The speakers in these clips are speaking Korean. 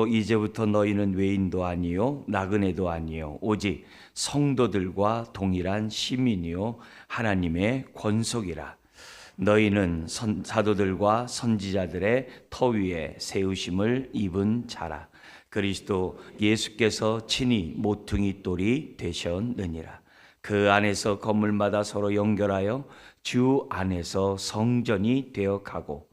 이제부터 너희는 외인도 아니요 나그네도 아니요 오직 성도들과 동일한 시민이요 하나님의 권속이라. 너희는 사도들과 선지자들의 터 위에 세우심을 입은 자라. 그리스도 예수께서 친히 모퉁이 돌이 되셨느니라. 그 안에서 건물마다 서로 연결하여 주 안에서 성전이 되어 가고,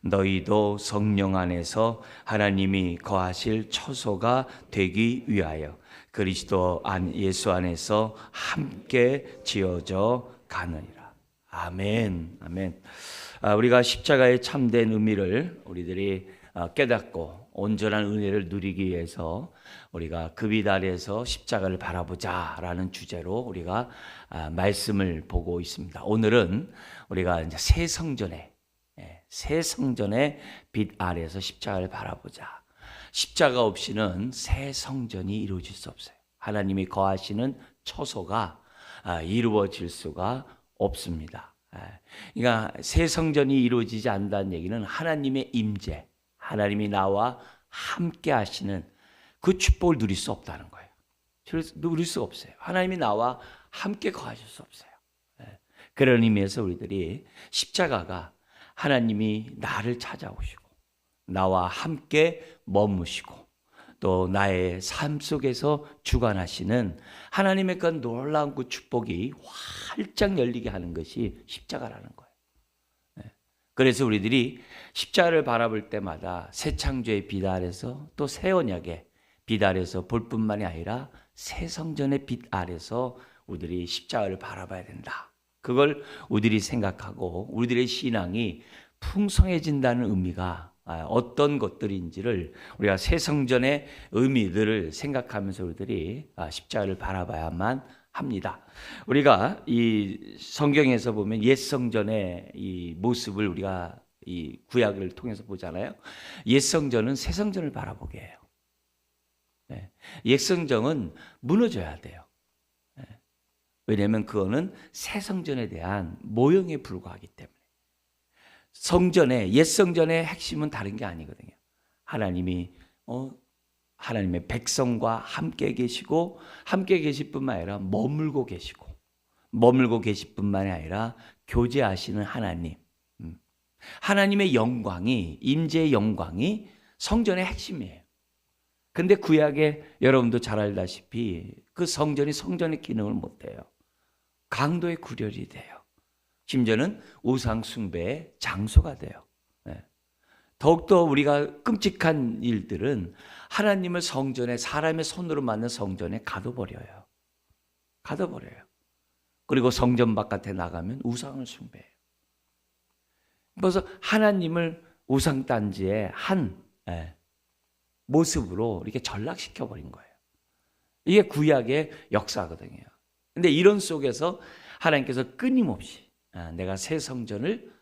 너희도 성령 안에서 하나님이 거하실 처소가 되기 위하여 그리스도 예수 안에서 함께 지어져 가느니라. 아멘. 아멘. 우리가 십자가의 참된 의미를 우리들이 깨닫고 온전한 은혜를 누리기 위해서 우리가 그 빛 아래에서 십자가를 바라보자라는 주제로 우리가 말씀을 보고 있습니다. 오늘은 우리가 이제 새 성전의 빛 아래에서 십자가를 바라보자. 십자가 없이는 새 성전이 이루어질 수 없어요. 하나님이 거하시는 처소가 이루어질 수가 없습니다. 그러니까 새 성전이 이루어지지 않는다는 얘기는 하나님의 임재, 하나님이 나와 함께 하시는 그 축복을 누릴 수 없다는 거예요. 누릴 수 없어요. 하나님이 나와 함께 거하실 수 없어요. 그런 의미에서 우리들이 십자가가 하나님이 나를 찾아오시고 나와 함께 머무시고 또 나의 삶 속에서 주관하시는 하나님의 그 놀라운 그 축복이 활짝 열리게 하는 것이 십자가라는 거예요. 그래서 우리들이 십자가를 바라볼 때마다 새 창조의 빛 아래서 또 새 언약의 빛 아래서 볼 뿐만이 아니라 새 성전의 빛 아래서 우리들이 십자가를 바라봐야 된다. 그걸 우리들이 생각하고 우리들의 신앙이 풍성해진다는 의미가 어떤 것들인지를 우리가 새 성전의 의미들을 생각하면서 우리들이 십자가를 바라봐야만 합니다. 우리가 이 성경에서 보면 옛 성전의 이 모습을 우리가 이 구약을 통해서 보잖아요. 옛 성전은 새 성전을 바라보게 해요. 옛 성전은 무너져야 돼요. 왜냐하면 그거는 새 성전에 대한 모형에 불과하기 때문에. 옛 성전의 핵심은 다른 게 아니거든요. 하나님이 하나님의 백성과 함께 계시고 함께 계실 뿐만 아니라 머물고 계실 뿐만이 아니라 교제하시는 하나님. 하나님의 영광이, 임재의 영광이 성전의 핵심이에요. 근데 구약에 여러분도 잘 알다시피 그 성전이 성전의 기능을 못해요. 강도의 구렬이 돼요. 심지어는 우상 숭배의 장소가 돼요. 더욱더 우리가 끔찍한 일들은 하나님을 성전에, 사람의 손으로 만든 성전에 가둬버려요. 그리고 성전 바깥에 나가면 우상을 숭배해요. 그래서 하나님을 우상단지의 한 모습으로 이렇게 전락시켜버린 거예요. 이게 구약의 역사거든요. 근데 이런 속에서 하나님께서 끊임없이 내가 새 성전을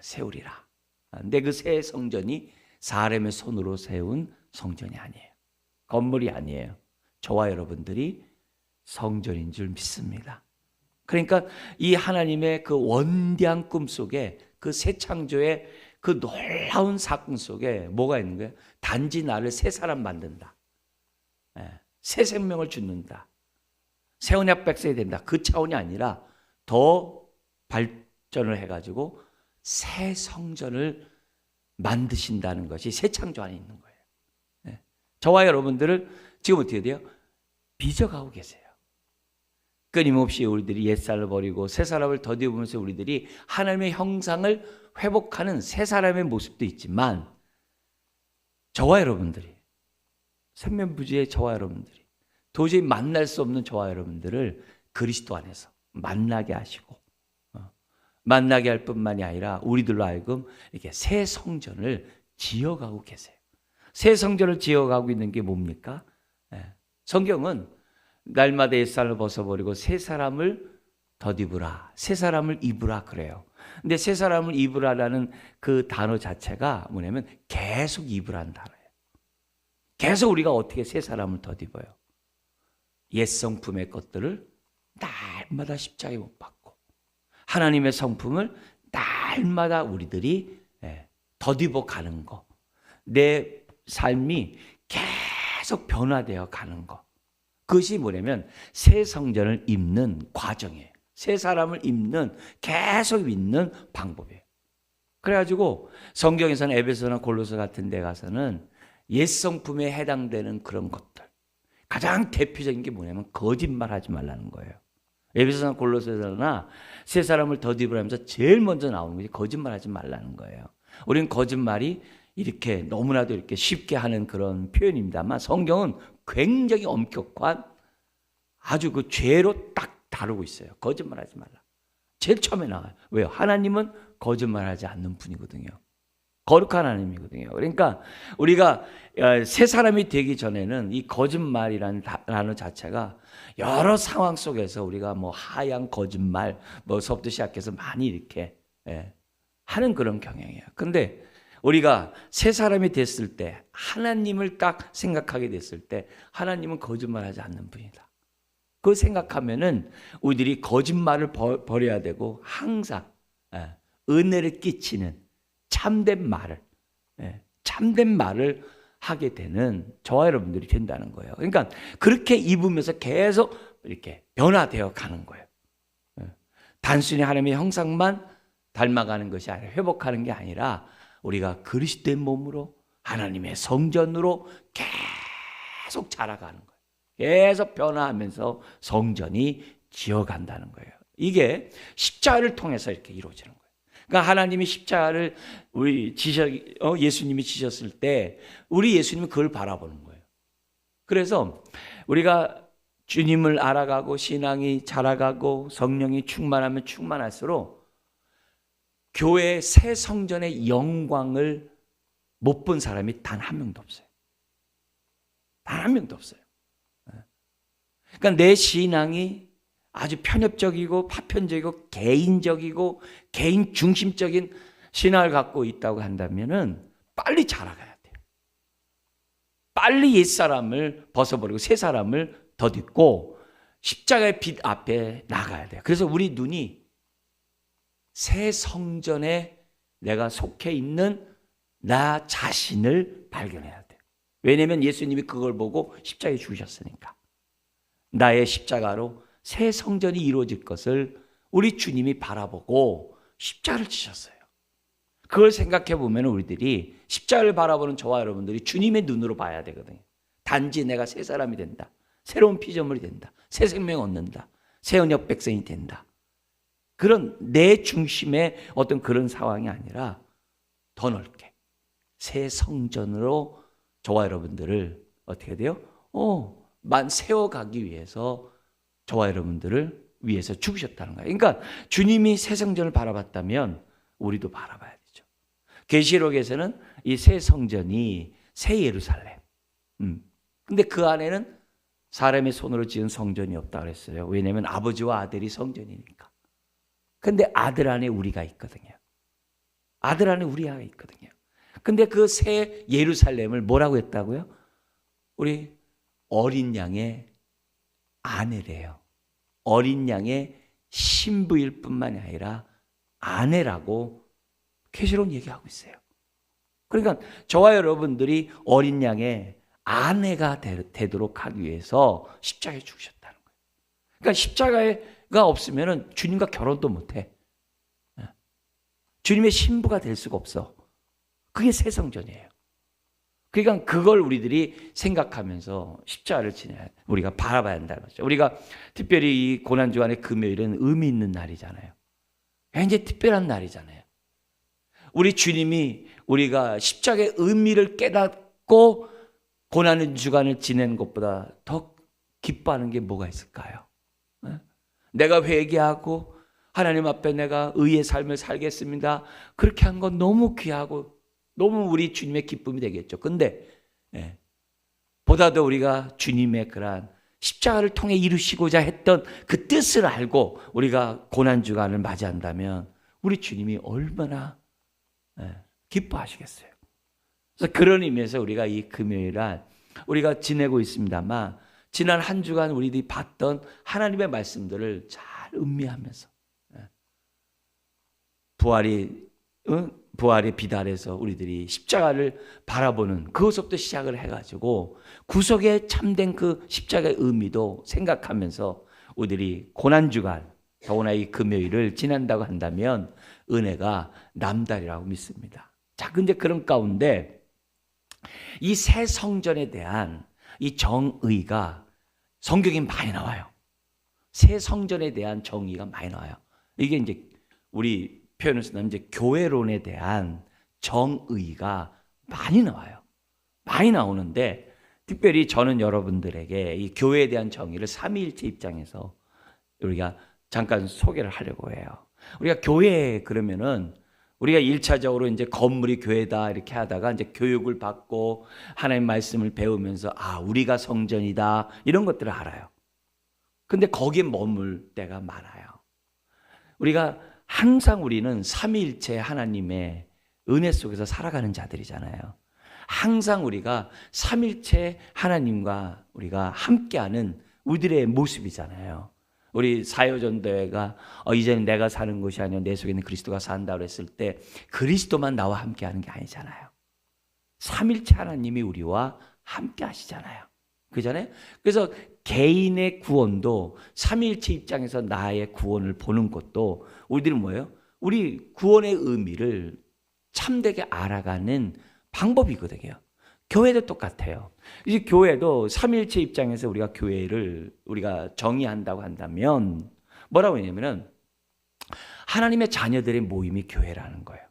세우리라. 근데 그 새 성전이 사람의 손으로 세운 성전이 아니에요. 건물이 아니에요. 저와 여러분들이 성전인 줄 믿습니다. 그러니까 이 하나님의 그 원대한 꿈 속에 그 새 창조의 그 놀라운 사건 속에 뭐가 있는 거예요? 단지 나를 새 사람 만든다. 새 생명을 주는다. 새 언약 백성이 된다. 그 차원이 아니라 더 발전을 해가지고 새 성전을 만드신다는 것이 새 창조 안에 있는 거예요. 저와 여러분들을 지금 어떻게 돼요? 빚어가고 계세요. 끊임없이 우리들이 옛사람을 버리고 새 사람을 더디우면서 우리들이 하나님의 형상을 회복하는 새 사람의 모습도 있지만 저와 여러분들이 생면부지의 저와 여러분들이 도저히 만날 수 없는 저와 여러분들을 그리스도 안에서 만나게 하시고 만나게 할 뿐만이 아니라 우리들로 하여금 이렇게 새 성전을 지어가고 계세요. 새 성전을 지어가고 있는 게 뭡니까? 성경은 날마다 옛사람을 벗어버리고 새 사람을 덧입으라, 새 사람을 입으라 그래요. 근데 새 사람을 입으라라는 그 단어 자체가 뭐냐면 계속 입으라는 단어예요. 계속 우리가 어떻게 새 사람을 덧입어요? 옛 성품의 것들을 날마다 십자가에 못 박고 하나님의 성품을 날마다 우리들이 덧입어 가는 거. 내 삶이 계속 변화되어 가는 것. 그것이 뭐냐면 새 성전을 입는 과정이에요. 새 사람을 입는, 계속 입는 방법이에요. 그래가지고 성경에서는 에베소나 골로새 같은 데 가서는 옛 성품에 해당되는 그런 것들, 가장 대표적인 게 뭐냐면 거짓말하지 말라는 거예요. 에베소나 골로새나 새 사람을 덧입으라면서 제일 먼저 나오는 것이 거짓말하지 말라는 거예요. 우리는 거짓말이 이렇게 너무나도 이렇게 쉽게 하는 그런 표현입니다만 성경은 굉장히 엄격한 아주 그 죄로 딱 다루고 있어요. 거짓말하지 말라. 제일 처음에 나와요. 왜요? 하나님은 거짓말하지 않는 분이거든요. 거룩한 하나님이거든요. 그러니까 우리가 새 사람이 되기 전에는 이 거짓말이라는 단어 자체가 여러 상황 속에서 우리가 뭐 하얀 거짓말 뭐서부터 시작해서 많이 이렇게 하는 그런 경향이에요. 근데 우리가 새 사람이 됐을 때 하나님을 딱 생각하게 됐을 때 하나님은 거짓말하지 않는 분이다. 그걸 생각하면은 우리들이 거짓말을 버려야 되고 항상 은혜를 끼치는 참된 말을 하게 되는 저와 여러분들이 된다는 거예요. 그러니까 그렇게 입으면서 계속 이렇게 변화되어 가는 거예요. 단순히 하나님의 형상만 닮아가는 것이 아니라 회복하는 게 아니라 우리가 그리스도의 몸으로 하나님의 성전으로 계속 자라가는 거예요. 계속 변화하면서 성전이 지어간다는 거예요. 이게 십자가를 통해서 이렇게 이루어지는 거예요. 그러니까 하나님이 십자가를 예수님이 지셨을 때 우리 예수님은 그걸 바라보는 거예요. 그래서 우리가 주님을 알아가고 신앙이 자라가고 성령이 충만하면 충만할수록 교회의 새 성전의 영광을 못 본 사람이 단 한 명도 없어요. 단 한 명도 없어요. 그러니까 내 신앙이 아주 편협적이고 파편적이고 개인적이고 개인 중심적인 신앙을 갖고 있다고 한다면은 빨리 자라가야 돼요. 빨리 옛사람을 벗어버리고 새 사람을 덧입고 십자가의 빛 앞에 나가야 돼요. 그래서 우리 눈이 새 성전에 내가 속해 있는 나 자신을 발견해야 돼요. 왜냐하면 예수님이 그걸 보고 십자가에 죽으셨으니까. 나의 십자가로 새 성전이 이루어질 것을 우리 주님이 바라보고 십자가를 지셨어요. 그걸 생각해 보면 우리들이 십자가를 바라보는 저와 여러분들이 주님의 눈으로 봐야 되거든요. 단지 내가 새 사람이 된다. 새로운 피조물이 된다. 새 생명 얻는다. 새 언약 백성이 된다. 그런 내 중심의 어떤 그런 상황이 아니라 더 넓게 새 성전으로 저와 여러분들을 어떻게 돼요? 세워가기 위해서 저와 여러분들을 위해서 죽으셨다는 거예요. 그러니까 주님이 새 성전을 바라봤다면 우리도 바라봐야 되죠. 계시록에서는 이 새 성전이 새 예루살렘. 근데 그 안에는 사람의 손으로 지은 성전이 없다 그랬어요. 왜냐하면 아버지와 아들이 성전이니까. 근데 아들 안에 우리가 있거든요. 아들 안에 우리가 있거든요. 근데 그 새 예루살렘을 뭐라고 했다고요? 우리 어린 양의 아내래요. 어린 양의 신부일 뿐만이 아니라 아내라고 계시록은 얘기하고 있어요. 그러니까 저와 여러분들이 어린 양의 아내가 되도록 하기 위해서 십자가에 죽으셨다는 거예요. 그러니까 십자가가 없으면 주님과 결혼도 못해. 주님의 신부가 될 수가 없어. 그게 새 성전이에요. 그러니까 그걸 우리들이 생각하면서 십자가를 우리가 바라봐야 한다는 거죠. 우리가 특별히 이 고난주간의 금요일은 의미 있는 날이잖아요. 굉장히 특별한 날이잖아요. 우리 주님이 우리가 십자가의 의미를 깨닫고 고난주간을 지내는 것보다 더 기뻐하는 게 뭐가 있을까요? 내가 회개하고 하나님 앞에 내가 의의 삶을 살겠습니다. 그렇게 한 건 너무 귀하고 너무 우리 주님의 기쁨이 되겠죠. 근데 보다도 우리가 주님의 그러한 십자가를 통해 이루시고자 했던 그 뜻을 알고 우리가 고난주간을 맞이한다면 우리 주님이 얼마나 기뻐하시겠어요. 그래서 그런 의미에서 우리가 이 금요일날 우리가 지내고 있습니다만 지난 한 주간 우리들이 봤던 하나님의 부활의 빛 아래서 우리들이 십자가를 바라보는 그것부터 시작을 해가지고 구속에 참된 그 십자가의 의미도 생각하면서 우리들이 고난주간, 더구나 이 금요일을 지난다고 한다면 은혜가 남다리라고 믿습니다. 자, 근데 그런 가운데 이 새 성전에 대한 이 정의가 성경에 많이 나와요. 새 성전에 대한 정의가 많이 나와요. 이게 이제 우리 표현을 쓰면 이제 교회론에 대한 정의가 많이 나와요. 많이 나오는데 특별히 저는 여러분들에게 이 교회에 대한 정의를 삼위일체 입장에서 우리가 잠깐 소개를 하려고 해요. 우리가 교회 그러면은 우리가 1차적으로 이제 건물이 교회다 이렇게 하다가 이제 교육을 받고 하나님 말씀을 배우면서 우리가 성전이다 이런 것들을 알아요. 근데 거기에 머물 때가 많아요. 우리가 항상 우리는 삼위일체 하나님의 은혜 속에서 살아가는 자들이잖아요. 항상 우리가 삼위일체 하나님과 우리가 함께하는 우리들의 모습이잖아요. 우리 사요전도회가 이제는 내가 사는 것이 아니라 내 속에 있는 그리스도가 산다 그랬을 때 그리스도만 나와 함께하는 게 아니잖아요. 삼위일체 하나님이 우리와 함께 하시잖아요. 그잖아요. 그래서 개인의 구원도 삼위일체 입장에서 나의 구원을 보는 것도 우리들은 뭐예요? 우리 구원의 의미를 참되게 알아가는 방법이거든요. 교회도 똑같아요. 이제 교회도 삼위일체 입장에서 우리가 교회를 우리가 정의한다고 한다면 뭐라고 했냐면은 하나님의 자녀들의 모임이 교회라는 거예요.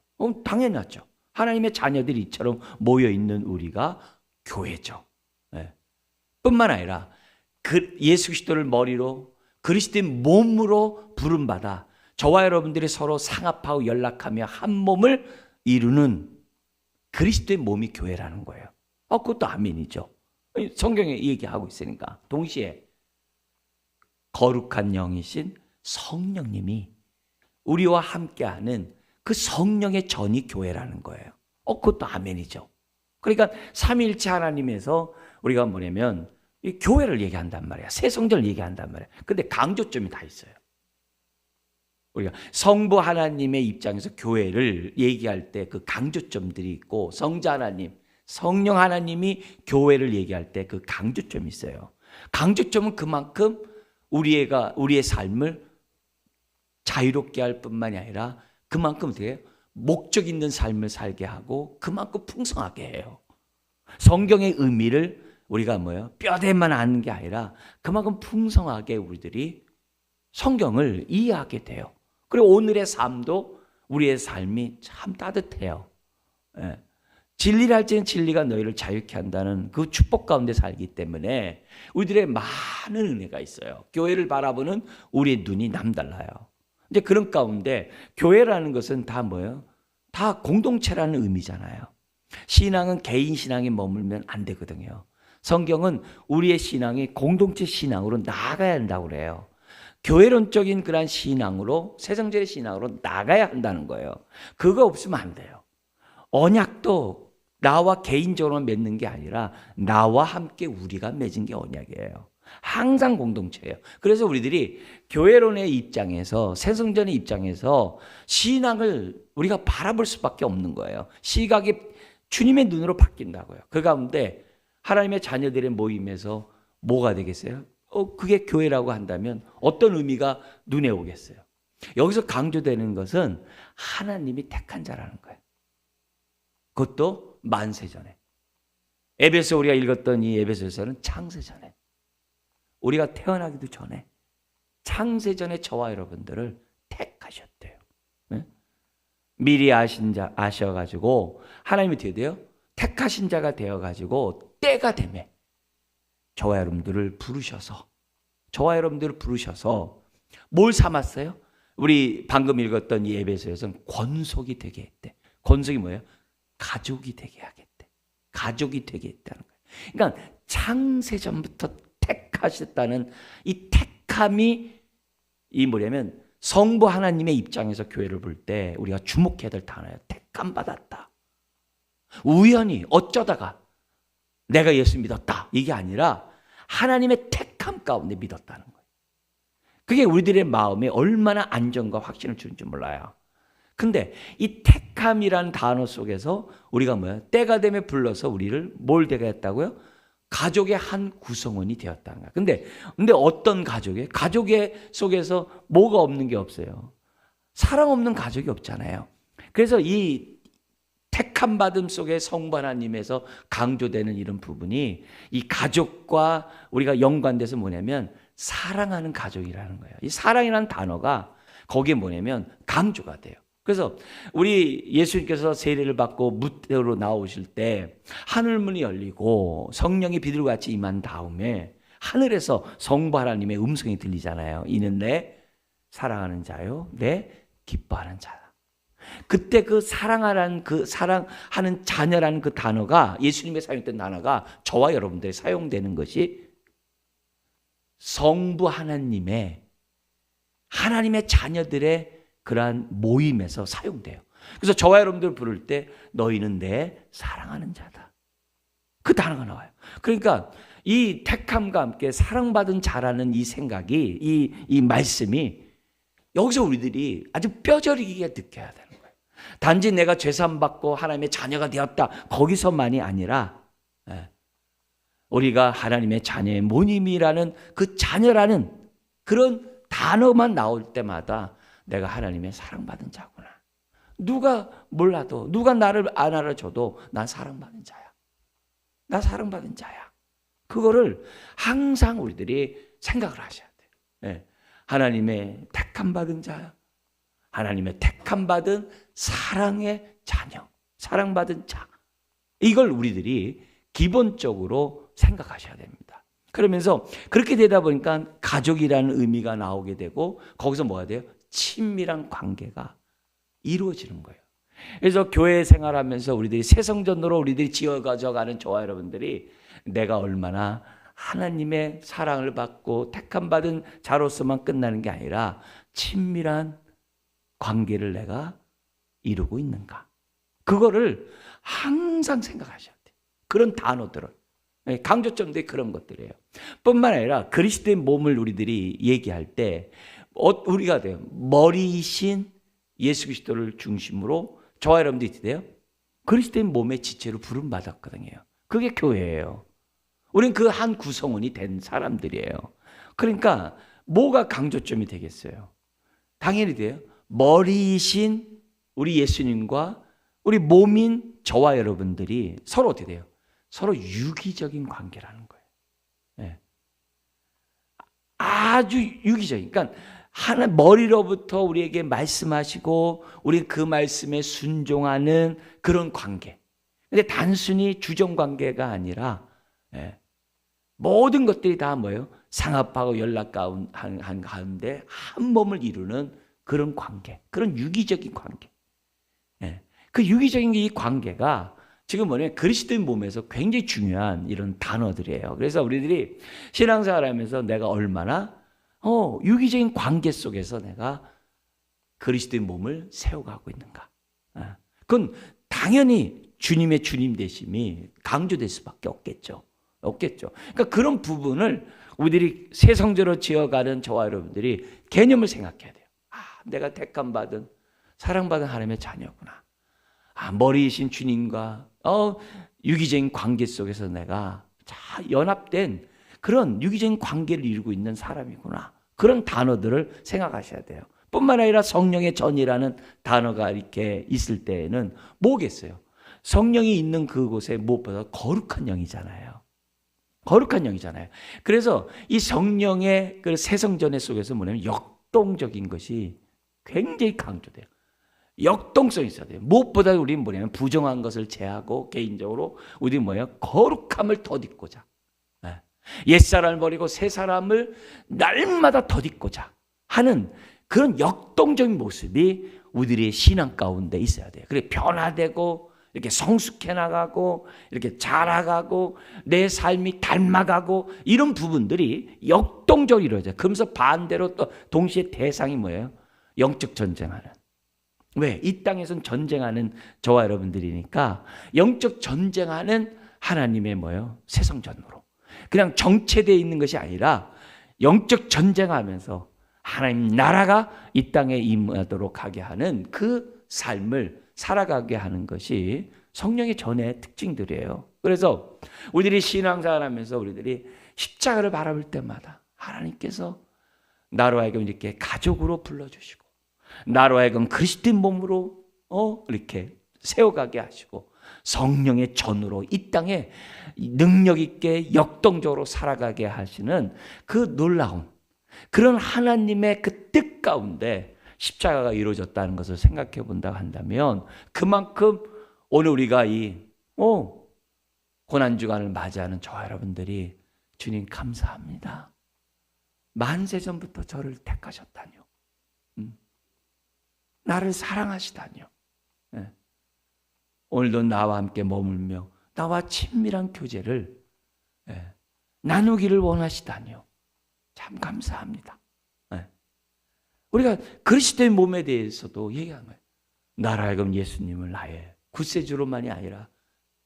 당연하죠. 하나님의 자녀들이 이처럼 모여 있는 우리가 교회죠. 네. 뿐만 아니라 예수 그리스도를 머리로 그리스도의 몸으로 부름받아 저와 여러분들이 서로 상합하고 연락하며 한 몸을 이루는 그리스도의 몸이 교회라는 거예요. 그것도 아멘이죠. 성경에 얘기하고 있으니까. 동시에 거룩한 영이신 성령님이 우리와 함께하는 그 성령의 전이 교회라는 거예요. 그것도 아멘이죠. 그러니까 삼위일체 하나님에서 우리가 뭐냐면 이 교회를 얘기한단 말이야. 새 성전을 얘기한단 말이야. 근데 강조점이 다 있어요. 우리가 성부 하나님의 입장에서 교회를 얘기할 때 그 강조점들이 있고 성자 하나님, 성령 하나님이 교회를 얘기할 때 그 강조점이 있어요. 강조점은 그만큼 우리의 삶을 자유롭게 할 뿐만이 아니라 그만큼 어떻게 목적 있는 삶을 살게 하고 그만큼 풍성하게 해요. 성경의 의미를 우리가 뼈대만 아는 게 아니라 그만큼 풍성하게 우리들이 성경을 이해하게 돼요. 그리고 오늘의 삶도 우리의 삶이 참 따뜻해요. 예. 진리를 할지는 진리가 너희를 자유케 한다는 그 축복 가운데 살기 때문에 우리들의 많은 은혜가 있어요. 교회를 바라보는 우리의 눈이 남달라요. 이제 그런 가운데 교회라는 것은 다 뭐예요? 다 공동체라는 의미잖아요. 신앙은 개인 신앙에 머물면 안 되거든요. 성경은 우리의 신앙이 공동체 신앙으로 나아가야 한다고 그래요. 교회론적인 그런 신앙으로 새성전의 신앙으로 나가야 한다는 거예요. 그거 없으면 안 돼요. 언약도 나와 개인적으로 맺는 게 아니라 나와 함께 우리가 맺은 게 언약이에요. 항상 공동체예요. 그래서 우리들이 교회론의 입장에서 새성전의 입장에서 신앙을 우리가 바라볼 수밖에 없는 거예요. 시각이 주님의 눈으로 바뀐다고요. 그 가운데 하나님의 자녀들의 모임에서 뭐가 되겠어요? 그게 교회라고 한다면 어떤 의미가 눈에 오겠어요? 여기서 강조되는 것은 하나님이 택한 자라는 거예요. 그것도 만세전에. 에베소 우리가 읽었던 이 에베소서는 창세전에. 우리가 태어나기도 전에 창세전에 저와 여러분들을 택하셨대요. 네? 미리 아셔가지고 하나님이 어떻게 돼요? 택하신 자가 되어가지고 때가 되매 저와 여러분들을 부르셔서 뭘 삼았어요? 우리 방금 읽었던 이 에베소에서는 권속이 되게 했대. 권속이 뭐예요? 가족이 되게 하겠대. 가족이 되게 했다는 거예요. 그러니까 창세전부터 택하셨다는 이 택함이 이 뭐냐면 성부 하나님의 입장에서 교회를 볼 때 우리가 주목해야 될 단어예요. 택함 받았다. 우연히 어쩌다가 내가 예수 믿었다. 이게 아니라 하나님의 택함 가운데 믿었다는 거예요. 그게 우리들의 마음에 얼마나 안정과 확신을 주는지 몰라요. 근데 이 택함이라는 단어 속에서 우리가 뭐야? 때가 되면 불러서 우리를 뭘 되게 했다고요? 가족의 한 구성원이 되었다는 거야. 근데 어떤 가족이에요? 가족의 속에서 뭐가 없는 게 없어요. 사랑 없는 가족이 없잖아요. 그래서 이 택함 받음 속에 성부 하나님에서 강조되는 이런 부분이 이 가족과 우리가 연관돼서 뭐냐면 사랑하는 가족이라는 거예요. 이 사랑이라는 단어가 거기에 뭐냐면 강조가 돼요. 그래서 우리 예수님께서 세례를 받고 무대로 나오실 때 하늘문이 열리고 성령이 비둘기같이 임한 다음에 하늘에서 성부 하나님의 음성이 들리잖아요. 이는 내 사랑하는 자요, 내 기뻐하는 자다. 그때 그 사랑하는 자녀라는 그 단어가 예수님의 사용된 단어가 저와 여러분들이 사용되는 것이 성부 하나님의 자녀들의 그러한 모임에서 사용돼요. 그래서 저와 여러분들 부를 때 너희는 내 사랑하는 자다. 그 단어가 나와요. 그러니까 이 택함과 함께 사랑받은 자라는 이 생각이 이 말씀이 여기서 우리들이 아주 뼈저리게 느껴야 되는 거예요. 단지 내가 죄사함받고 하나님의 자녀가 되었다 거기서만이 아니라 우리가 하나님의 자녀의 모임이라는 그 자녀라는 그런 단어만 나올 때마다 내가 하나님의 사랑받은 자구나. 누가 몰라도 누가 나를 안 알아줘도 난 사랑받은 자야. 나 사랑받은 자야. 그거를 항상 우리들이 생각을 하셔야 돼요. 하나님의 택함받은 자야. 하나님의 택함받은 사랑의 자녀. 사랑받은 자. 이걸 우리들이 기본적으로 생각하셔야 됩니다. 그러면서 그렇게 되다 보니까 가족이라는 의미가 나오게 되고 거기서 뭐가 돼요? 친밀한 관계가 이루어지는 거예요. 그래서 교회 생활하면서 우리들이 새성전으로 우리들이 지어가져가는 저와 여러분들이 내가 얼마나 하나님의 사랑을 받고 택함받은 자로서만 끝나는 게 아니라 친밀한 관계를 내가 이루고 있는가. 그거를 항상 생각하셔야 돼요. 그런 단어들을. 강조점들이 그런 것들이에요. 뿐만 아니라 그리스도의 몸을 우리들이 얘기할 때 우리가 돼요. 머리이신 예수 그리스도를 중심으로 저와 여러분들이 돼요. 그리스도의 몸의 지체로 부름받았거든요. 그게 교회예요. 우리는 그 한 구성원이 된 사람들이에요. 그러니까 뭐가 강조점이 되겠어요? 당연히 돼요. 머리이신 우리 예수님과 우리 몸인 저와 여러분들이 서로 어떻게 돼요? 서로 유기적인 관계라는 거예요. 네. 아주 유기적인. 그러니까 하나 머리로부터 우리에게 말씀하시고 우리 그 말씀에 순종하는 그런 관계. 근데 단순히 주정 관계가 아니라 모든 것들이 다 뭐예요? 상합하고 연락 가운데 한 몸을 이루는 그런 관계, 그런 유기적인 관계. 그 유기적인 이 관계가 지금 뭐냐면 그리스도의 몸에서 굉장히 중요한 이런 단어들이에요. 그래서 우리들이 신앙생활하면서 내가 얼마나 유기적인 관계 속에서 내가 그리스도의 몸을 세워가고 있는가. 그건 당연히 주님의 주님 되심이 강조될 수밖에 없겠죠. 그러니까 그런 부분을 우리들이 새 성전으로 지어가는 저와 여러분들이 개념을 생각해야 돼요. 내가 택함받은 사랑받은 하나님의 자녀구나. 머리이신 주님과 유기적인 관계 속에서 내가 연합된 그런 유기적인 관계를 이루고 있는 사람이구나. 그런 단어들을 생각하셔야 돼요. 뿐만 아니라 성령의 전이라는 단어가 이렇게 있을 때에는 뭐겠어요? 성령이 있는 그곳에 무엇보다 거룩한 영이잖아요. 거룩한 영이잖아요. 그래서 이 성령의 그 새성전의 속에서 뭐냐면 역동적인 것이 굉장히 강조돼요. 역동성이 있어야 돼요. 무엇보다 우리는 뭐냐면 부정한 것을 제하고 개인적으로 우리는 뭐예요? 거룩함을 덧입고자. 옛사람을 버리고 새 사람을 날마다 덧입고자 하는 그런 역동적인 모습이 우리들의 신앙 가운데 있어야 돼요. 그래 변화되고 이렇게 성숙해 나가고 이렇게 자라가고 내 삶이 닮아가고 이런 부분들이 역동적으로 이루어져요. 그러면서 반대로 또 동시에 대상이 뭐예요? 영적 전쟁하는. 왜? 이 땅에선 전쟁하는 저와 여러분들이니까 영적 전쟁하는 하나님의 뭐예요? 새성전으로. 그냥 정체되어 있는 것이 아니라 영적 전쟁하면서 하나님 나라가 이 땅에 임하도록 하게 하는 그 삶을 살아가게 하는 것이 성령의 전의 특징들이에요. 그래서 우리들이 신앙생활하면서 우리들이 십자가를 바라볼 때마다 하나님께서 나로 하여금 이렇게 가족으로 불러주시고 나로 하여금 그리스도의 몸으로 이렇게 세워가게 하시고 성령의 전으로 이 땅에 능력 있게 역동적으로 살아가게 하시는 그 놀라운 그런 하나님의 그 뜻 가운데 십자가가 이루어졌다는 것을 생각해 본다고 한다면 그만큼 오늘 우리가 이 고난주간을 맞이하는 저와 여러분들이 주님 감사합니다. 만세전부터 저를 택하셨다뇨. 나를 사랑하시다뇨. 네. 오늘도 나와 함께 머물며 나와 친밀한 교제를 나누기를 원하시다뇨. 참 감사합니다. 네. 우리가 그리스도의 몸에 대해서도 얘기한 거예요. 나로 하여금 예수님을 나의 구세주로만이 아니라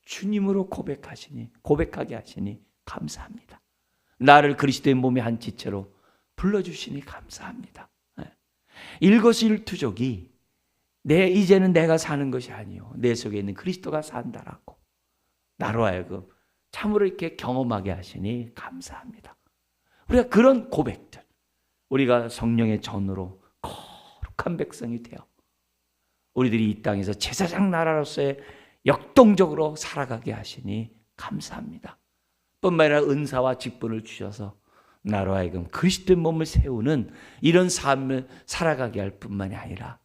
주님으로 고백하게 하시니 감사합니다. 나를 그리스도의 몸의 한 지체로 불러주시니 감사합니다. 일거수일투족이 이제는 내가 사는 것이 아니요 내 속에 있는 그리스도가 산다라고 나로 하여금 참으로 이렇게 경험하게 하시니 감사합니다. 우리가 그런 고백들, 우리가 성령의 전으로 거룩한 백성이 되어 우리들이 이 땅에서 제사장 나라로서의 역동적으로 살아가게 하시니 감사합니다. 뿐만 아니라 은사와 직분을 주셔서 나로 하여금 그리스도의 몸을 세우는 이런 삶을 살아가게 할 뿐만이 아니라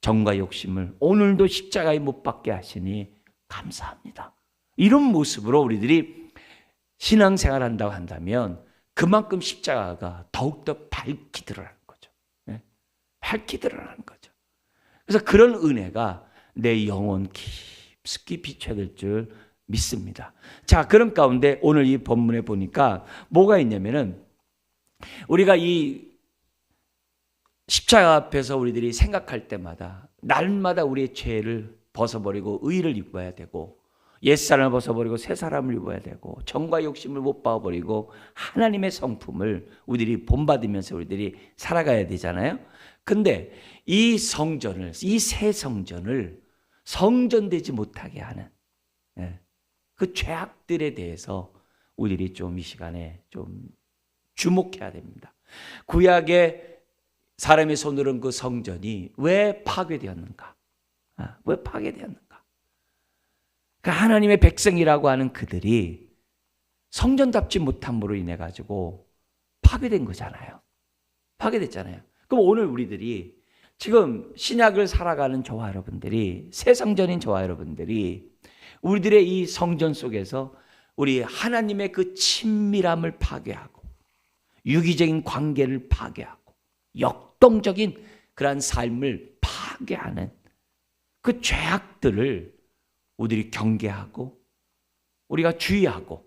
정과 욕심을 오늘도 십자가에 못 박게 하시니 감사합니다. 이런 모습으로 우리들이 신앙생활한다고 한다면 그만큼 십자가가 더욱더 밝게 드러나는 거죠. 밝게 드러나는 거죠. 그래서 그런 은혜가 내 영혼 깊숙이 비춰야 될 줄 믿습니다. 자, 그런 가운데 오늘 이 본문에 보니까 뭐가 있냐면은 우리가 이 십자가 앞에서 우리들이 생각할 때마다 날마다 우리의 죄를 벗어버리고 의를 입어야 되고 옛사람을 벗어버리고 새사람을 입어야 되고 정과 욕심을 못 봐버리고 하나님의 성품을 우리들이 본받으면서 우리들이 살아가야 되잖아요. 근데 이 성전을, 이 새 성전을 성전되지 못하게 하는 그 죄악들에 대해서 우리들이 좀 이 시간에 좀 주목해야 됩니다. 구약의 사람의 손으로 그 성전이 왜 파괴되었는가? 왜 파괴되었는가? 그 하나님의 백성이라고 하는 그들이 성전답지 못함으로 인해 가지고 파괴된 거잖아요. 파괴됐잖아요. 그럼 오늘 우리들이 지금 신약을 살아가는 저와 여러분들이 새 성전인 저와 여러분들이 우리들의 이 성전 속에서 우리 하나님의 그 친밀함을 파괴하고 유기적인 관계를 파괴하고 역동적인 그러한 삶을 파괴하는 그 죄악들을 우리들이 경계하고 우리가 주의하고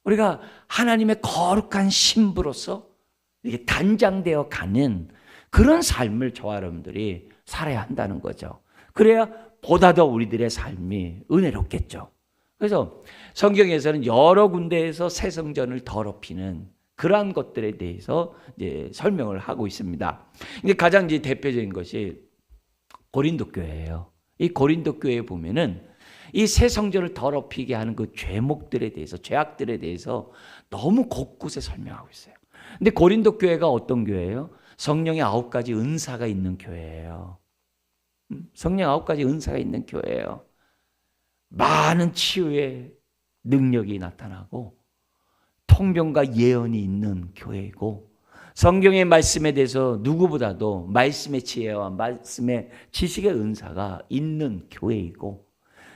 우리가 하나님의 거룩한 신부로서 이렇게 단장되어 가는 그런 삶을 저와 여러분들이 살아야 한다는 거죠. 그래야 보다 더 우리들의 삶이 은혜롭겠죠. 그래서 성경에서는 여러 군데에서 새 성전을 더럽히는 그러한 것들에 대해서 이제 설명을 하고 있습니다. 근데 가장 이제 대표적인 것이 고린도 교회예요. 이 고린도 교회에 보면은 이 새 성전을 더럽히게 하는 그 죄목들에 대해서, 죄악들에 대해서 너무 곳곳에 설명하고 있어요. 근데 고린도 교회가 어떤 교회예요? 성령의 9가지 은사가 있는 교회예요. 성령 9가지 은사가 있는 교회예요. 많은 치유의 능력이 나타나고 통변과 예언이 있는 교회이고 성경의 말씀에 대해서 누구보다도 말씀의 지혜와 말씀의 지식의 은사가 있는 교회이고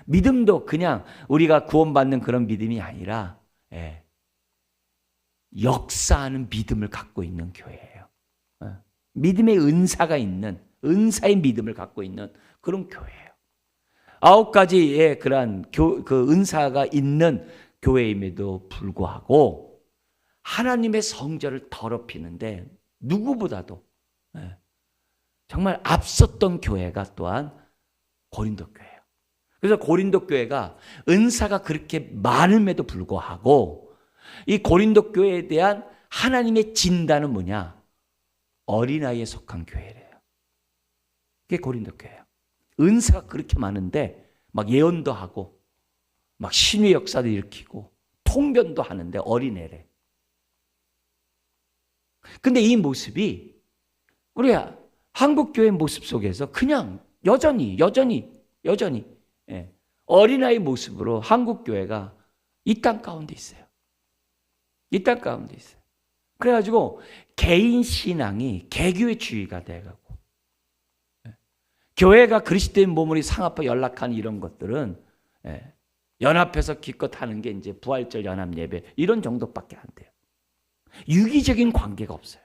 믿음도 그냥 우리가 구원받는 그런 믿음이 아니라 역사하는 믿음을 갖고 있는 교회예요. 믿음의 은사가 있는 은사의 믿음을 갖고 있는 그런 교회예요. 9가지의 그러한 그 은사가 있는 교회임에도 불구하고 하나님의 성전을 더럽히는데 누구보다도 정말 앞섰던 교회가 또한 고린도 교회예요. 그래서 고린도 교회가 은사가 그렇게 많음에도 불구하고 이 고린도 교회에 대한 하나님의 진단은 뭐냐? 어린아이에 속한 교회래요. 그게 고린도 교회예요. 은사가 그렇게 많은데 막 예언도 하고 막 신의 역사도 일으키고 통변도 하는데 어린애래. 근데 이 모습이 우리 한국교회 모습 속에서 그냥 여전히 어린아이 모습으로 한국교회가 이 땅 가운데 있어요. 이 땅 가운데 있어요. 그래가지고 개인 신앙이 개교회주의가 돼가고 교회가 그리스도의 몸으로 상합하여 연락하는 이런 것들은 연합해서 기껏 하는 게 이제 부활절 연합 예배 이런 정도밖에 안 돼요. 유기적인 관계가 없어요.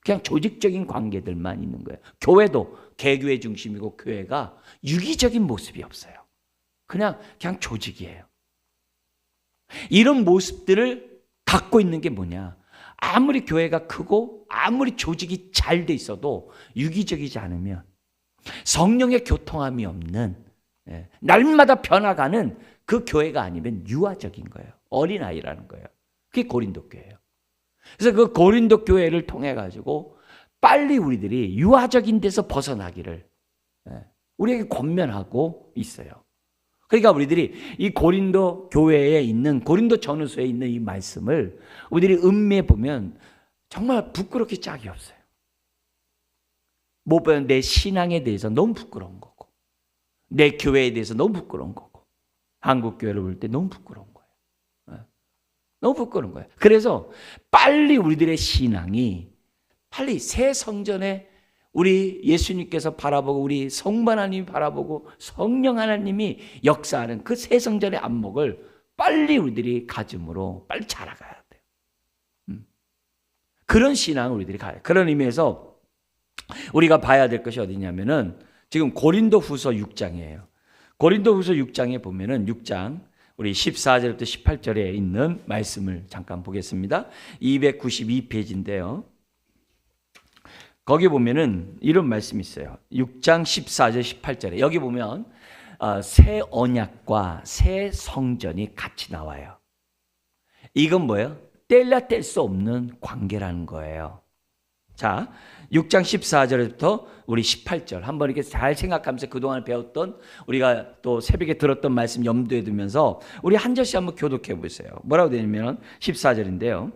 그냥 조직적인 관계들만 있는 거예요. 교회도 개교회 중심이고 교회가 유기적인 모습이 없어요. 그냥 조직이에요. 이런 모습들을 갖고 있는 게 뭐냐? 아무리 교회가 크고 아무리 조직이 잘 돼 있어도 유기적이지 않으면 성령의 교통함이 없는 날마다 변화가는 그 교회가 아니면 유아적인 거예요. 어린아이라는 거예요. 그게 고린도 교회예요. 그래서 그 고린도 교회를 통해 가지고 빨리 우리들이 유아적인 데서 벗어나기를 우리에게 권면하고 있어요. 그러니까 우리들이 이 고린도 교회에 있는 고린도 전후서에 있는 이 말씀을 우리들이 음미해 보면 정말 부끄럽게 짝이 없어요. 무엇보다 내 신앙에 대해서 너무 부끄러운 거고 내 교회에 대해서 너무 부끄러운 거고 한국 교회를 볼 때 너무 부끄러운 거예요. 너무 부끄러운 거예요. 그래서 빨리 우리들의 신앙이 빨리 새 성전에 우리 예수님께서 바라보고 우리 성부 하나님이 바라보고 성령 하나님이 역사하는 그 새 성전의 안목을 빨리 우리들이 가짐으로 빨리 자라가야 돼요. 그런 신앙을 우리들이 가야 돼요. 그런 의미에서 우리가 봐야 될 것이 어디냐면은 지금 고린도 후서 6장이에요. 고린도 후서 6장에 보면은 6장 우리 14절부터 18절에 있는 말씀을 잠깐 보겠습니다. 292페이지인데요. 거기 보면은 이런 말씀이 있어요. 6장 14절 18절에 여기 보면 새 언약과 새 성전이 같이 나와요. 이건 뭐예요? 뗄래야 뗄 수 없는 관계라는 거예요. 자, 6장 14절부터 우리 18절 한번 이렇게 잘 생각하면서 그동안 배웠던 우리가 또 새벽에 들었던 말씀 염두에 두면서 우리 한 절씩 한번 교독해 보세요. 뭐라고 되냐면 14절인데요.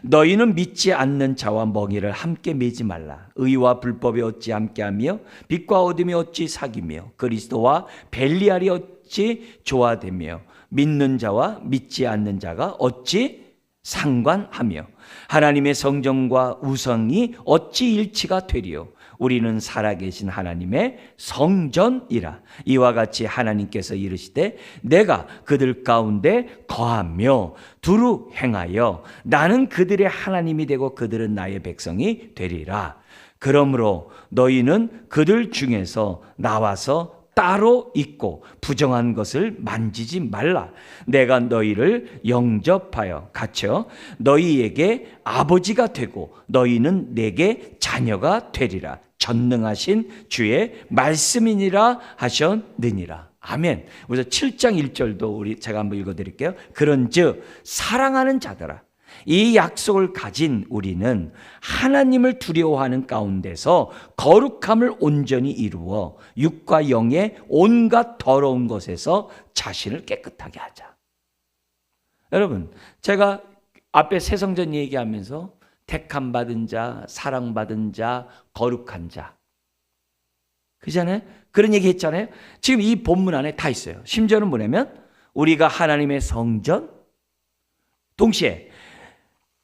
너희는 믿지 않는 자와 멍에를 함께 매지 말라. 의와 불법이 어찌 함께하며 빛과 어둠이 어찌 사귀며 그리스도와 벨리알이 어찌 조화되며 믿는 자와 믿지 않는 자가 어찌 상관하며 하나님의 성전과 우성이 어찌 일치가 되리요. 우리는 살아계신 하나님의 성전이라. 이와 같이 하나님께서 이르시되 내가 그들 가운데 거하며 두루 행하여 나는 그들의 하나님이 되고 그들은 나의 백성이 되리라. 그러므로 너희는 그들 중에서 나와서 따로 있고 부정한 것을 만지지 말라. 내가 너희를 영접하여 갖춰 너희에게 아버지가 되고 너희는 내게 자녀가 되리라. 전능하신 주의 말씀이니라 하셨느니라. 아멘. 그래서 7장 1절도 제가 한번 읽어드릴게요. 그런즉 사랑하는 자들아, 이 약속을 가진 우리는 하나님을 두려워하는 가운데서 거룩함을 온전히 이루어 육과 영의 온갖 더러운 것에서 자신을 깨끗하게 하자. 여러분, 제가 앞에 새 성전 얘기하면서 택함 받은 자, 사랑받은 자, 거룩한 자, 그잖아요. 그런 얘기 했잖아요. 지금 이 본문 안에 다 있어요. 심지어는 뭐냐면 우리가 하나님의 성전, 동시에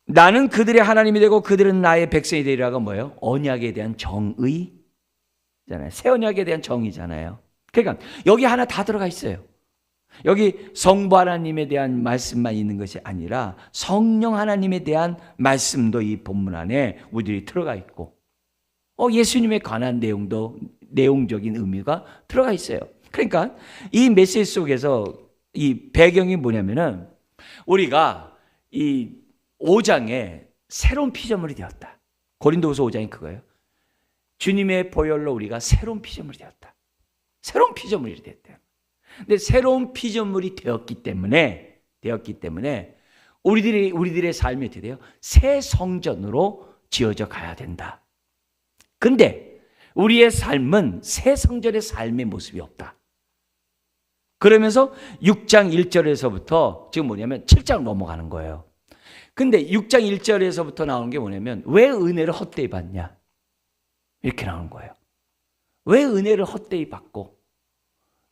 나는 그들의 하나님이 되고 그들은 나의 백성이 되리라가 뭐예요? 언약에 대한 정의잖아요. 새 언약에 대한 정의잖아요. 그러니까 여기 하나 다 들어가 있어요. 여기 성부 하나님에 대한 말씀만 있는 것이 아니라 성령 하나님에 대한 말씀도 이 본문 안에 우리들이 들어가 있고 예수님에 관한 내용도 내용적인 의미가 들어가 있어요. 그러니까 이 메시지 속에서 이 배경이 뭐냐면은 우리가 이 5장에 새로운 피조물이 되었다. 고린도후서 5장이 그거예요. 주님의 보혈로 우리가 새로운 피조물이 되었다. 새로운 피조물이 됐대요. 근데 새로운 피조물이 되었기 때문에 우리들의 삶이 어떻게 돼요? 새 성전으로 지어져 가야 된다. 근데 우리의 삶은 새 성전의 삶의 모습이 없다. 그러면서 6장 1절에서부터 지금 뭐냐면 7장 넘어가는 거예요. 근데 6장 1절에서부터 나오는 게 뭐냐면 왜 은혜를 헛되이 받냐? 이렇게 나오는 거예요. 왜 은혜를 헛되이 받고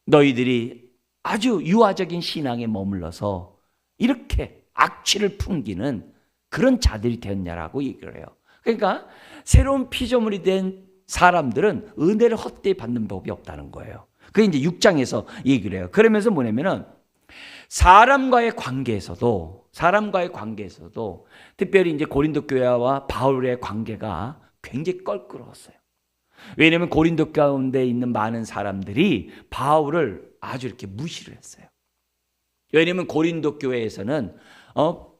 너희들이 아주 유아적인 신앙에 머물러서 이렇게 악취를 풍기는 그런 자들이 되었냐라고 얘기를 해요. 그러니까 새로운 피조물이 된 사람들은 은혜를 헛되이 받는 법이 없다는 거예요. 그게 이제 6장에서 얘기를 해요. 그러면서 뭐냐면은 사람과의 관계에서도 특별히 이제 고린도 교회와 바울의 관계가 굉장히 껄끄러웠어요. 왜냐하면 고린도 가운데 있는 많은 사람들이 바울을 아주 이렇게 무시를 했어요. 왜냐하면 고린도 교회에서는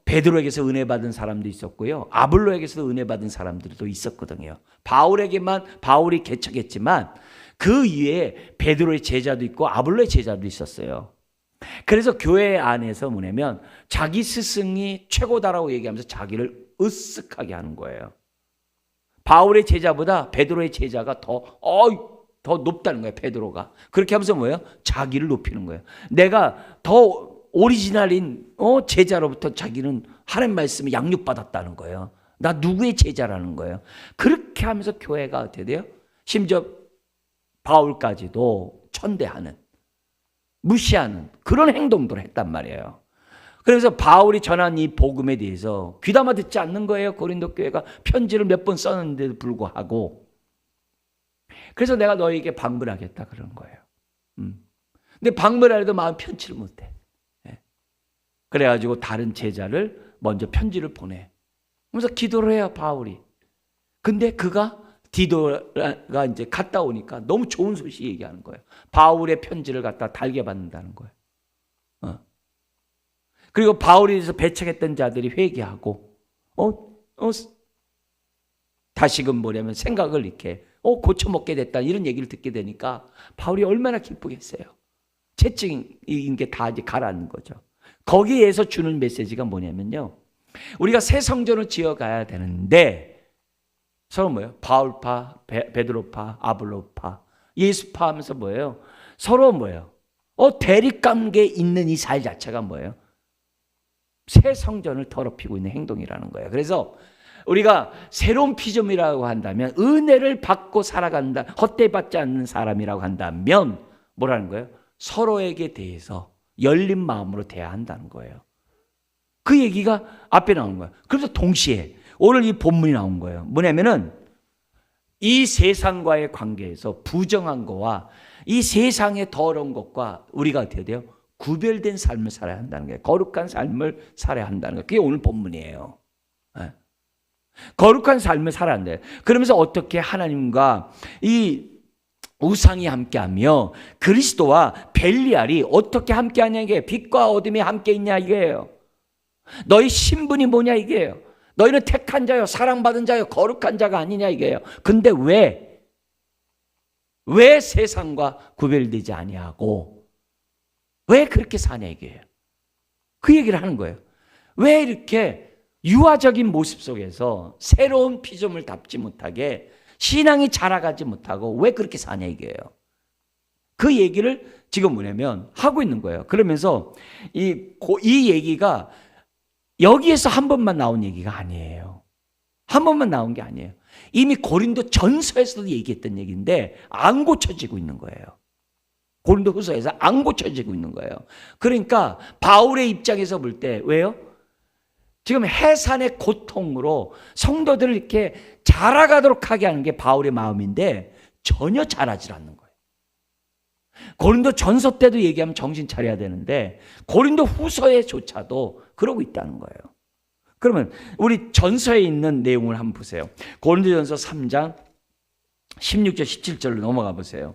베드로에게서 은혜 받은 사람도 있었고요, 아볼로에게서도 은혜 받은 사람들도 있었거든요. 바울이 개척했지만 그 위에 베드로의 제자도 있고 아볼로의 제자도 있었어요. 그래서 교회 안에서 뭐냐면 자기 스승이 최고다라고 얘기하면서 자기를 으쓱하게 하는 거예요. 바울의 제자보다 베드로의 제자가 더 높다는 거예요. 베드로가 그렇게 하면서 뭐예요? 자기를 높이는 거예요. 내가 더 오리지널인 제자로부터 자기는 하나님 말씀을 양육받았다는 거예요. 나 누구의 제자라는 거예요. 그렇게 하면서 교회가 어떻게 돼요? 심지어 바울까지도 천대하는, 무시하는 그런 행동들을 했단 말이에요. 그래서 바울이 전한 이 복음에 대해서 귀담아 듣지 않는 거예요. 고린도 교회가 편지를 몇 번 썼는데도 불구하고. 그래서 내가 너에게 방문하겠다 그러는 거예요. 근데 방문하려도 마음 편치를 못해. 그래가지고 다른 제자를 먼저 편지를 보내. 그래서 기도를 해요, 바울이. 근데 디도가 이제 갔다 오니까 너무 좋은 소식 얘기하는 거예요. 바울의 편지를 갖다 달게 받는다는 거예요. 그리고 바울에 대해서 배척했던 자들이 회개하고, 다시금 뭐냐면 생각을 이렇게, 고쳐먹게 됐다. 이런 얘기를 듣게 되니까 바울이 얼마나 기쁘겠어요. 채증인 게 다 이제 가라앉는 거죠. 거기에서 주는 메시지가 뭐냐면요. 우리가 새 성전을 지어가야 되는데, 서로 뭐예요? 바울파, 베드로파, 아볼로파, 예수파 하면서 뭐예요? 서로 뭐예요? 대립관계에 있는 이 사회 자체가 뭐예요? 새 성전을 더럽히고 있는 행동이라는 거예요. 그래서 우리가 새로운 피조물이라고 한다면, 은혜를 받고 살아간다, 헛되이 받지 않는 사람이라고 한다면 뭐라는 거예요? 서로에게 대해서 열린 마음으로 대해야 한다는 거예요. 그 얘기가 앞에 나오는 거예요. 그래서 동시에 오늘 이 본문이 나온 거예요. 뭐냐면은 이 세상과의 관계에서 부정한 거와 이 세상의 더러운 것과 우리가 어떻게 돼요? 구별된 삶을 살아야 한다는 거예요. 거룩한 삶을 살아야 한다는 거예요. 그게 오늘 본문이에요. 거룩한 삶을 살아야 한대요. 그러면서 어떻게 하나님과 이 우상이 함께하며 그리스도와 벨리알이 어떻게 함께하냐 이게, 빛과 어둠이 함께 있냐 이게요. 너희 신분이 뭐냐 이게요. 너희는 택한 자요, 사랑받은 자요, 거룩한 자가 아니냐 이게요. 근데 왜 세상과 구별되지 아니하고 왜 그렇게 사냐 이게요. 그 얘기를 하는 거예요. 왜 이렇게 유아적인 모습 속에서 새로운 피조물 답지 못하게 신앙이 자라가지 못하고 왜 그렇게 사냐 이게요. 그 얘기를 지금 뭐냐면 하고 있는 거예요. 그러면서 이 얘기가 여기에서 한 번만 나온 얘기가 아니에요. 한 번만 나온 게 아니에요. 이미 고린도 전서에서도 얘기했던 얘기인데 안 고쳐지고 있는 거예요. 고린도 후서에서 안 고쳐지고 있는 거예요. 그러니까 바울의 입장에서 볼 때 왜요? 지금 해산의 고통으로 성도들을 이렇게 자라가도록 하게 하는 게 바울의 마음인데 전혀 자라질 않는 거예요. 고린도 전서 때도 얘기하면 정신 차려야 되는데 고린도 후서에조차도 그러고 있다는 거예요. 그러면 우리 전서에 있는 내용을 한번 보세요. 고린도전서 3장 16절 17절로 넘어가 보세요.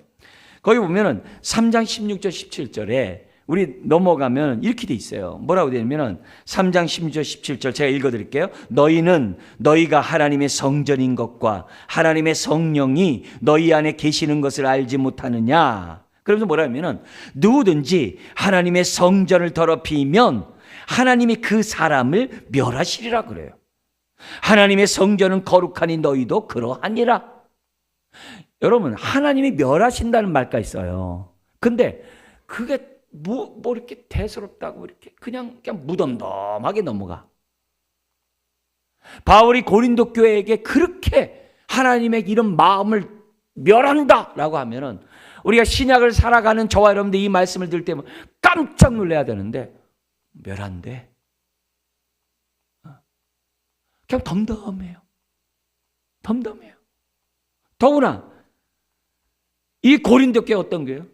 거기 보면은 3장 16절 17절에 우리 넘어가면 이렇게 돼 있어요. 뭐라고 되어 있냐면 3장 16절 17절 제가 읽어드릴게요. 너희는 너희가 하나님의 성전인 것과 하나님의 성령이 너희 안에 계시는 것을 알지 못하느냐. 그러면서 뭐라 하면은 누구든지 하나님의 성전을 더럽히면 하나님이 그 사람을 멸하시리라 그래요. 하나님의 성전은 거룩하니 너희도 그러하니라. 여러분, 하나님이 멸하신다는 말까지 있어요. 근데 그게 뭐 이렇게 대수롭다고 이렇게 그냥 무덤덤하게 넘어가. 바울이 고린도 교회에게 그렇게 하나님의 이런 마음을 멸한다라고 하면은 우리가 신약을 살아가는 저와 여러분들 이 말씀을 들을 때 깜짝 놀라야 되는데 멸한대. 그냥 덤덤해요. 덤덤해요. 더구나 이 고린도 교회 어떤 교회요?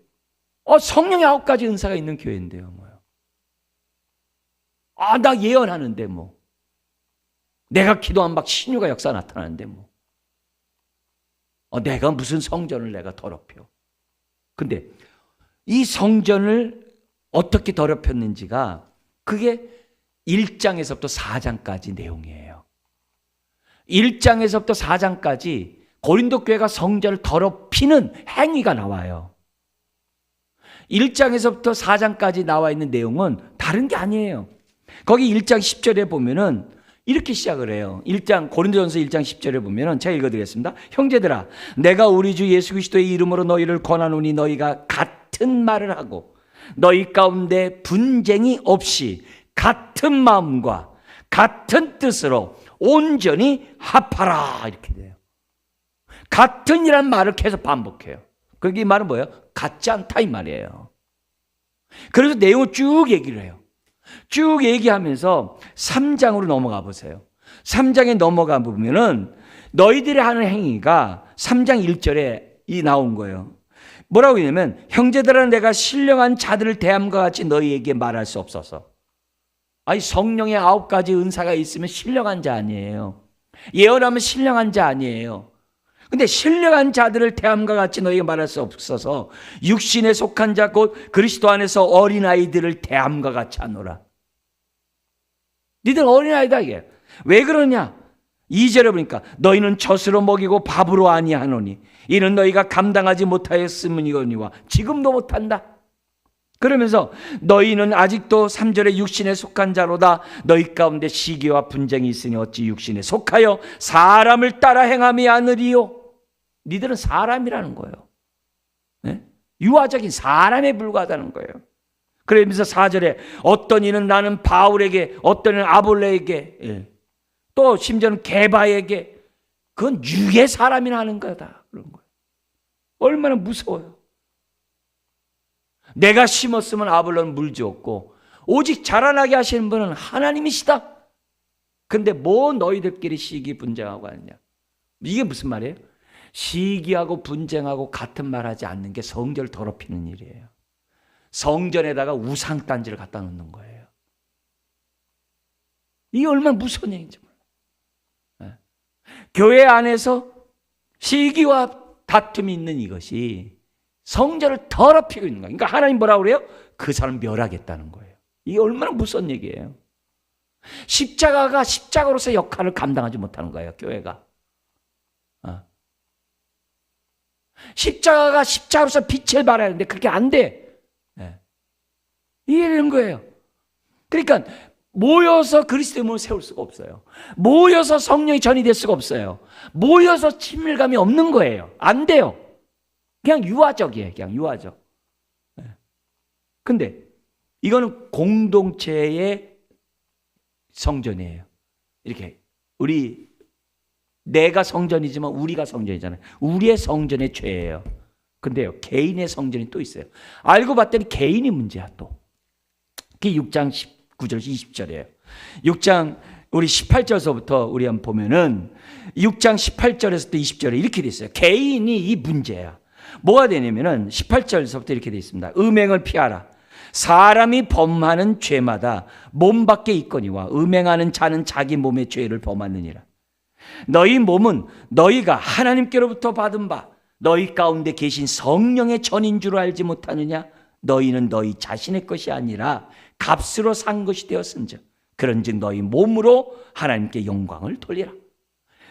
성령의 9가지 은사가 있는 교회인데요. 뭐요? 나 예언하는데 뭐. 내가 기도하면 막 신유가 역사 나타나는데 뭐. 내가 무슨 성전을 내가 더럽혀. 근데 이 성전을 어떻게 더럽혔는지가 그게 1장에서부터 4장까지 내용이에요. 1장에서부터 4장까지 고린도 교회가 성전을 더럽히는 행위가 나와요. 1장에서부터 4장까지 나와 있는 내용은 다른 게 아니에요. 거기 1장 10절에 보면은 이렇게 시작을 해요. 고린도전서 1장 10절에 보면은 제가 읽어드리겠습니다. 형제들아, 내가 우리 주 예수 그리스도의 이름으로 너희를 권하노니 너희가 같은 말을 하고 너희 가운데 분쟁이 없이 같은 마음과 같은 뜻으로 온전히 합하라. 이렇게 돼요. 같은이라는 말을 계속 반복해요. 그게 이 말은 뭐예요? 같지 않다 이 말이에요. 그래서 내용을 쭉 얘기를 해요. 쭉 얘기하면서 3장으로 넘어가 보세요. 3장에 넘어가 보면은 너희들이 하는 행위가 3장 1절에 나온 거예요. 뭐라고 했냐면 형제들아 내가 신령한 자들을 대함과 같이 너희에게 말할 수 없어서. 아니 성령의 9가지 은사가 있으면 신령한 자 아니에요. 예언하면 신령한 자 아니에요. 근데 신령한 자들을 대함과 같이 너희에게 말할 수 없어서 육신에 속한 자 곧 그리스도 안에서 어린아이들을 대함과 같이 하노라. 니들 어린아이다 이게. 왜 그러냐? 2절에 보니까 너희는 젖으로 먹이고 밥으로 아니하노니 이는 너희가 감당하지 못하였음이거니와 지금도 못한다. 그러면서 너희는 아직도 3절에 육신에 속한 자로다. 너희 가운데 시기와 분쟁이 있으니 어찌 육신에 속하여 사람을 따라 행함이 아니리요. 니들은 사람이라는 거예요. 네? 유아적인 사람에 불과하다는 거예요. 그러면서 4절에 어떤 이는 나는 바울에게, 어떤 이는 아볼레에게, 또 심지어는 게바에게, 그건 육의 사람이나 하는 거다. 그런 거예요. 얼마나 무서워요. 내가 심었으면 아볼로는 물 주었고 오직 자라나게 하시는 분은 하나님이시다. 근데 뭐 너희들끼리 시기 분쟁하고 하느냐. 이게 무슨 말이에요? 시기하고 분쟁하고 같은 말 하지 않는 게 성전을 더럽히는 일이에요. 성전에다가 우상단지를 갖다 놓는 거예요. 이게 얼마나 무서운 얘기인지 몰라요. 교회 안에서 시기와 다툼이 있는 이것이 성전을 더럽히고 있는 거예요. 그러니까 하나님 뭐라고 그래요? 그 사람 멸하겠다는 거예요. 이게 얼마나 무서운 얘기예요. 십자가가 십자가로서 역할을 감당하지 못하는 거예요. 교회가. 십자가가 십자가로서 빛을 발해야 하는데 그렇게 안 돼. 이런 거예요. 그러니까 모여서 그리스도의 몸을 세울 수가 없어요. 모여서 성령이 전이 될 수가 없어요. 모여서 친밀감이 없는 거예요. 안 돼요. 그냥 유아적이에요. 그냥 유아적. 근데 이거는 공동체의 성전이에요. 이렇게 내가 성전이지만 우리가 성전이잖아요. 우리의 성전의 죄예요. 근데요, 개인의 성전이 또 있어요. 알고 봤더니 개인이 문제야 또. 그게 6장 19절 20절이에요. 6장 우리 18절서부터 우리 한번 보면은 6장 18절에서부터 20절에 이렇게 돼 있어요. 개인이 이 문제야. 뭐가 되냐면은 18절서부터 이렇게 돼 있습니다. 음행을 피하라. 사람이 범하는 죄마다 몸 밖에 있거니와 음행하는 자는 자기 몸의 죄를 범하느니라. 너희 몸은 너희가 하나님께로부터 받은 바 너희 가운데 계신 성령의 전인 줄 알지 못하느냐? 너희는 너희 자신의 것이 아니라 값으로 산 것이 되었은즉 그런즉 너희 몸으로 하나님께 영광을 돌리라.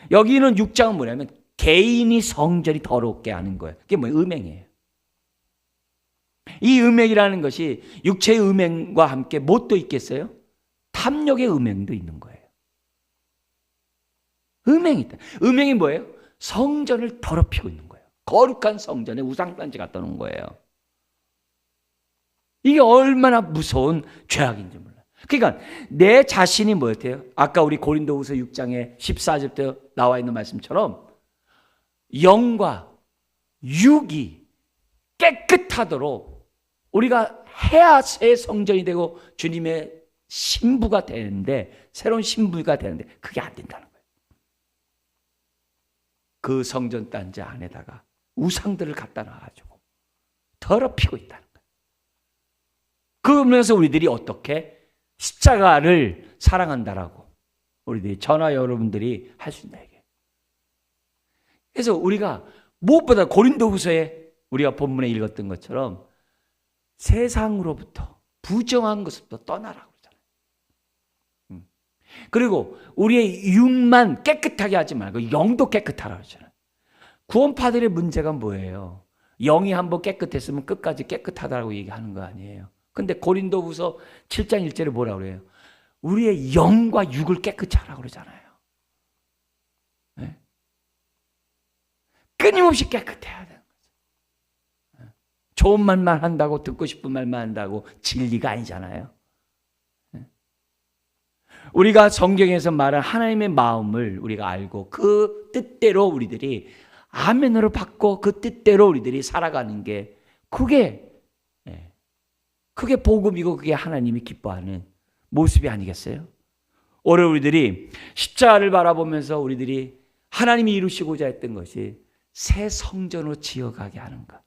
여기는 6장은 뭐냐면 개인이 성전이 더럽게 하는 거예요. 그게 뭐예요? 음행이에요. 이 음행이라는 것이 육체의 음행과 함께 무엇도 있겠어요? 탐욕의 음행도 있는 거예요. 음행이 있다. 음행이 뭐예요? 성전을 더럽히고 있는 거예요. 거룩한 성전에 우상단지 갖다 놓은 거예요. 이게 얼마나 무서운 죄악인지 몰라요. 그러니까 내 자신이 뭐였대요? 아까 우리 고린도후서 6장에 14절때 나와 있는 말씀처럼 영과 육이 깨끗하도록 우리가 해야 새 성전이 되고 주님의 신부가 되는데, 새로운 신부가 되는데 그게 안 된다는 거예요. 그 성전 단지 안에다가 우상들을 갖다 놔가지고 더럽히고 있다는 거예요. 그러면서 우리들이 어떻게 십자가를 사랑한다라고 우리들이 저나 여러분들이 할 수 있나 이게. 그래서 우리가 무엇보다 고린도후서에 우리가 본문에 읽었던 것처럼 세상으로부터 부정한 것부터 떠나라고 그러잖아요. 그리고 우리의 육만 깨끗하게 하지 말고 영도 깨끗하라고 그러잖아요. 구원파들의 문제가 뭐예요? 영이 한번 깨끗했으면 끝까지 깨끗하다고 얘기하는 거 아니에요. 근데 고린도후서 7장 1절에 뭐라고 그래요? 우리의 영과 육을 깨끗이 하라고 그러잖아요. 네? 끊임없이 깨끗해야 되는 거죠. 좋은 말만 한다고, 듣고 싶은 말만 한다고 진리가 아니잖아요. 우리가 성경에서 말한 하나님의 마음을 우리가 알고 그 뜻대로 우리들이 아멘으로 받고 그 뜻대로 우리들이 살아가는 게 그게 복음이고 그게 하나님이 기뻐하는 모습이 아니겠어요? 오늘 우리들이 십자가를 바라보면서 우리들이 하나님이 이루시고자 했던 것이 새 성전으로 지어가게 하는 것.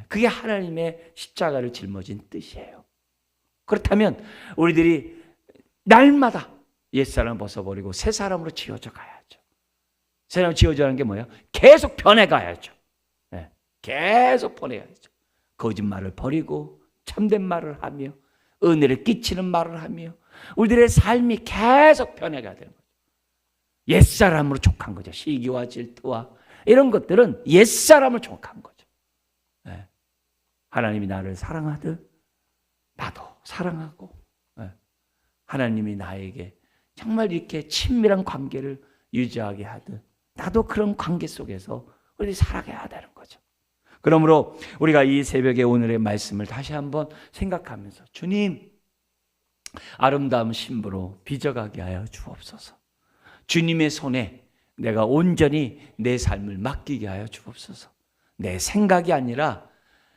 그게 하나님의 십자가를 짊어진 뜻이에요. 그렇다면 우리들이 날마다 옛사람 벗어버리고 새 사람으로 지어져 가야죠. 새 사람 지어져 가는 게 뭐예요? 계속 변해가야죠. 계속 변해가야죠. 거짓말을 버리고 참된 말을 하며 은혜를 끼치는 말을 하며 우리들의 삶이 계속 변해가야 되는 거죠. 옛사람으로 족한 거죠. 시기와 질투와 이런 것들은 옛사람을 족한 거죠. 하나님이 나를 사랑하듯 나도 사랑하고 하나님이 나에게 정말 이렇게 친밀한 관계를 유지하게 하듯 나도 그런 관계 속에서 우리 살아가야 되는 거죠. 그러므로 우리가 이 새벽에 오늘의 말씀을 다시 한번 생각하면서 주님 아름다운 신부로 빚어가게 하여 주옵소서. 주님의 손에 내가 온전히 내 삶을 맡기게 하여 주옵소서. 내 생각이 아니라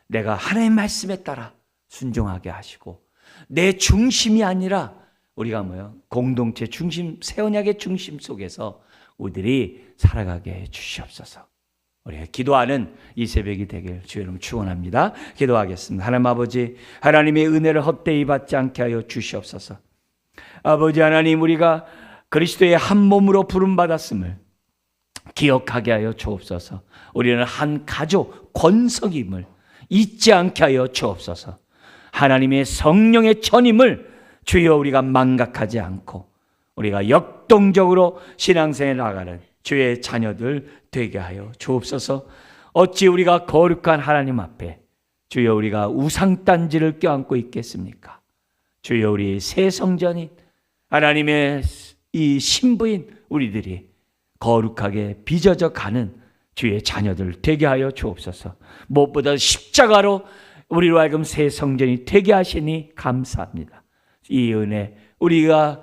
내가 하나님의 말씀에 따라 순종하게 하시고 내 중심이 아니라 우리가 뭐예요? 공동체 중심, 새 언약의 중심 속에서 우리들이 살아가게 해 주시옵소서. 우리가 기도하는 이 새벽이 되길 주의 이름으로 축원합니다. 기도하겠습니다. 하나님 아버지, 하나님의 은혜를 헛되이 받지 않게 하여 주시옵소서. 아버지 하나님, 우리가 그리스도의 한 몸으로 부름받았음을 기억하게 하여 주옵소서. 우리는 한 가족 권석임을 잊지 않게 하여 주옵소서. 하나님의 성령의 전임을 주여 우리가 망각하지 않고 우리가 역동적으로 신앙생에 나가는 주의 자녀들 되게 하여 주옵소서. 어찌 우리가 거룩한 하나님 앞에 주여 우리가 우상단지를 껴안고 있겠습니까? 주여 우리 새 성전인 하나님의 이 신부인 우리들이 거룩하게 빚어져 가는 주의 자녀들 되게 하여 주옵소서. 무엇보다 십자가로 우리로 하여금 새 성전이 되게 하시니 감사합니다. 이 은혜 우리가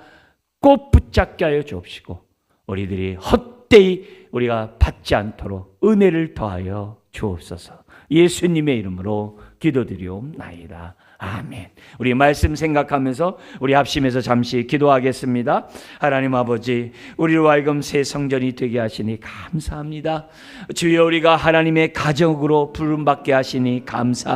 꼭 붙잡게 하여 주옵시고 우리들이 헛되이 우리가 받지 않도록 은혜를 더하여 주옵소서. 예수님의 이름으로 기도드리옵나이다. 아멘. 우리 말씀 생각하면서 우리 합심해서 잠시 기도하겠습니다. 하나님 아버지, 우리로 하여금 새 성전이 되게 하시니 감사합니다. 주여 우리가 하나님의 가정으로 부름받게 하시니 감사합니다.